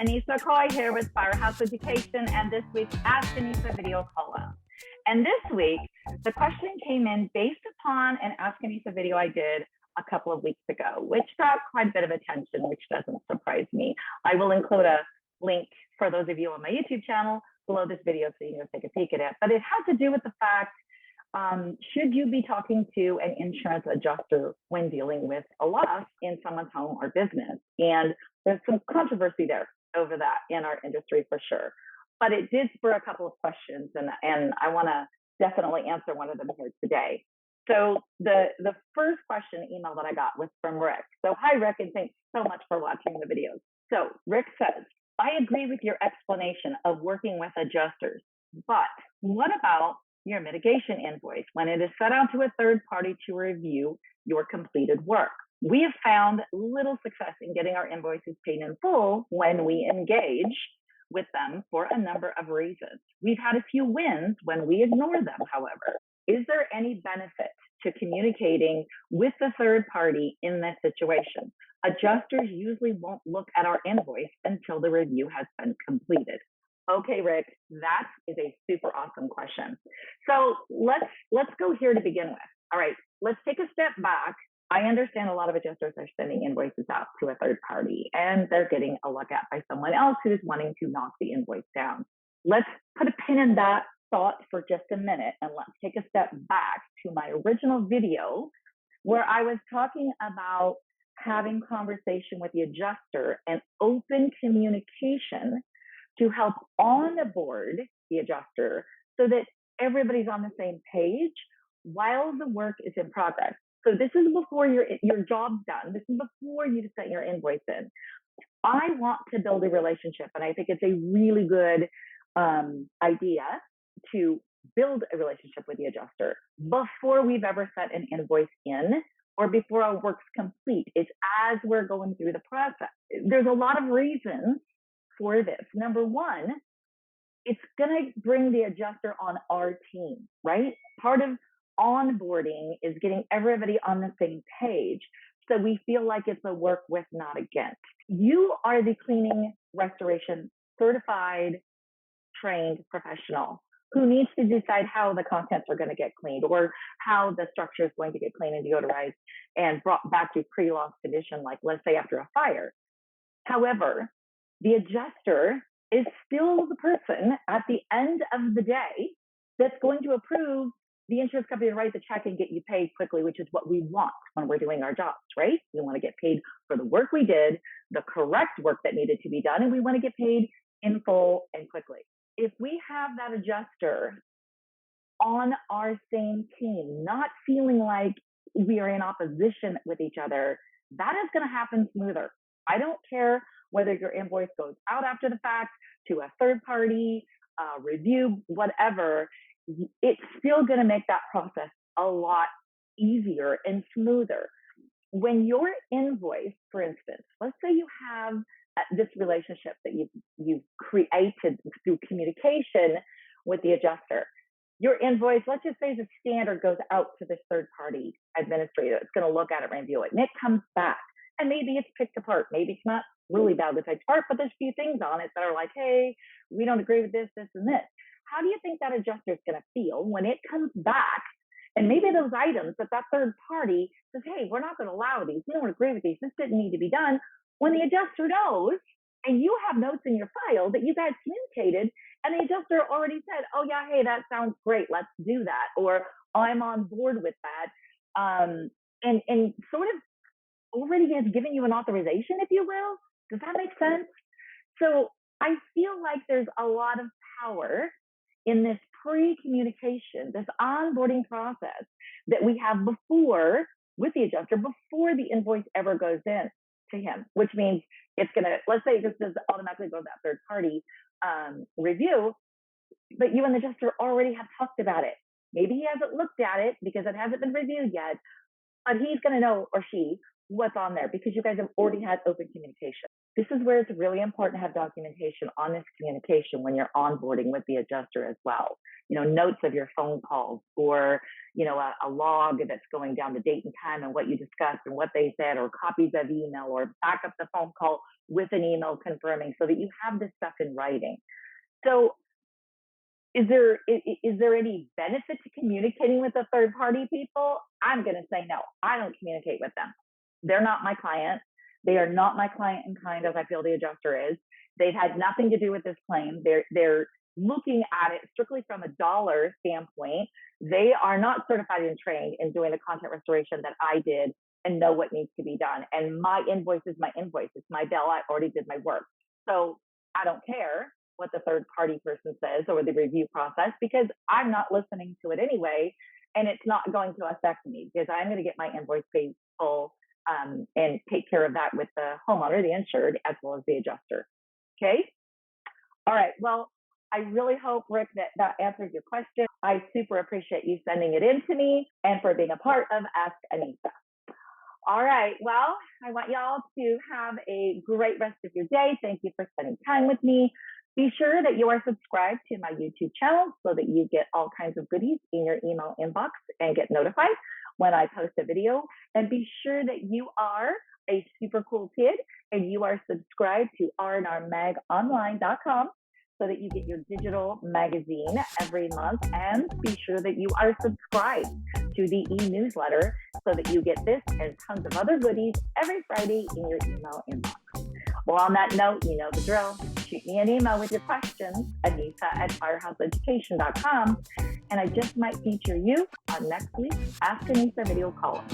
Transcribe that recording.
Annissa here with Firehouse Education and this week's Ask Annissa video call-out. And this week, the question came in based upon an Ask Annissa video I did a couple of weeks ago, which got quite a bit of attention, which doesn't surprise me. I will include a link for those of you on my YouTube channel below this video so you can take a peek at it. But it has to do with the fact, should you be talking to an insurance adjuster when dealing with a loss in someone's home or business? And there's some controversy there over that in our industry for sure. But it did spur a couple of questions, and I want to definitely answer one of them here today. So the first question email that I got was from Rick. So hi, Rick, and thanks so much for watching the videos. So Rick says, I agree with your explanation of working with adjusters, but what about your mitigation invoice when it is sent out to a third party to review your completed work? We have found little success in getting our invoices paid in full when we engage with them for a number of reasons. We've had a few wins when we ignore them, however. Is there any benefit to communicating with the third party in this situation? Adjusters usually won't look at our invoice until the review has been completed. Okay, Rick, that is a super awesome question. So let's go here to begin with. All right, let's take a step back. I understand a lot of adjusters are sending invoices out to a third party and they're getting a look at by someone else who's wanting to knock the invoice down. Let's put a pin in that thought for just a minute and let's take a step back to my original video where I was talking about having conversation with the adjuster and open communication to help onboard the adjuster so that everybody's on the same page while the work is in progress. So this is before your job's done. This is before you send your invoice in. I want to build a relationship, and I think it's a really good idea to build a relationship with the adjuster before we've ever sent an invoice in or before our work's complete. It's as we're going through the process. There's a lot of reasons for this. Number one, it's going to bring the adjuster on our team, right? Part of onboarding is getting everybody on the same page so we feel like it's a work with, not against. You are the cleaning restoration certified trained professional who needs to decide how the contents are going to get cleaned or how the structure is going to get cleaned and deodorized and brought back to pre-loss condition, like let's say after a fire. However, the adjuster is still the person at the end of the day that's going to approve the insurance company to write the check and get you paid quickly, which is what we want when we're doing our jobs, right? We want to get paid for the work we did, the correct work that needed to be done, and we want to get paid in full and quickly. If we have that adjuster on our same team, not feeling like we are in opposition with each other, that is going to happen smoother. I don't care whether your invoice goes out after the fact to a third party, review, whatever. It's still going to make that process a lot easier and smoother. When your invoice, for instance, let's say you have this relationship that you've created through communication with the adjuster. Your invoice, let's just say the standard goes out to this third party administrator. It's going to look at it, review it, and it comes back. And maybe it's picked apart. Maybe it's not really badly picked apart, but there's a few things on it that are like, hey, we don't agree with this, this, and this. How do you think that adjuster is going to feel when it comes back and maybe those items that third party says, hey, we're not going to allow these. We don't agree with these. This didn't need to be done. When the adjuster knows and you have notes in your file that you guys communicated and the adjuster already said, oh, yeah, hey, that sounds great. Let's do that. Or I'm on board with that. And sort of already has given you an authorization, if you will. Does that make sense? So I feel like there's a lot of power in this pre-communication, this onboarding process that we have before with the adjuster, before the invoice ever goes in to him, which means it's going to, let's say this does automatically go to that third party review, but you and the adjuster already have talked about it. Maybe he hasn't looked at it because it hasn't been reviewed yet, but he's going to know, or she, what's on there because you guys have already had open communication. This is where it's really important to have documentation on this communication when you're onboarding with the adjuster as well. Notes of your phone calls, or a log that's going down the date and time and what you discussed and what they said, or copies of email, or back up the phone call with an email confirming, so that you have this stuff in writing. So is there any benefit to communicating with the third party people? I'm going to say no. I don't communicate with them. They're not my client. They are not my client in kind, as I feel the adjuster is. They've had nothing to do with this claim. They're looking at it strictly from a dollar standpoint. They are not certified and trained in doing the content restoration that I did and know what needs to be done. And my invoice is my invoice. It's my bill. I already did my work. So I don't care what the third party person says or the review process, because I'm not listening to it anyway, and it's not going to affect me because I'm going to get my invoice paid full and take care of that with the homeowner, the insured, as well as the adjuster. Okay. All right. Well, I really hope, Rick, that answers your question. I super appreciate you sending it in to me and for being a part of Ask Annissa. All right. Well, I want y'all to have a great rest of your day. Thank you for spending time with me. Be sure that you are subscribed to my YouTube channel so that you get all kinds of goodies in your email inbox and get notified when I post a video. And be sure that you are a super cool kid and you are subscribed to rnrmagonline.com so that you get your digital magazine every month. And be sure that you are subscribed to the e-newsletter so that you get this and tons of other goodies every Friday in your email inbox. Well, on that note, you know the drill. Shoot me an email with your questions, Annissa@firehouseeducation.com, and I just might feature you on next week's Ask Annissa video column.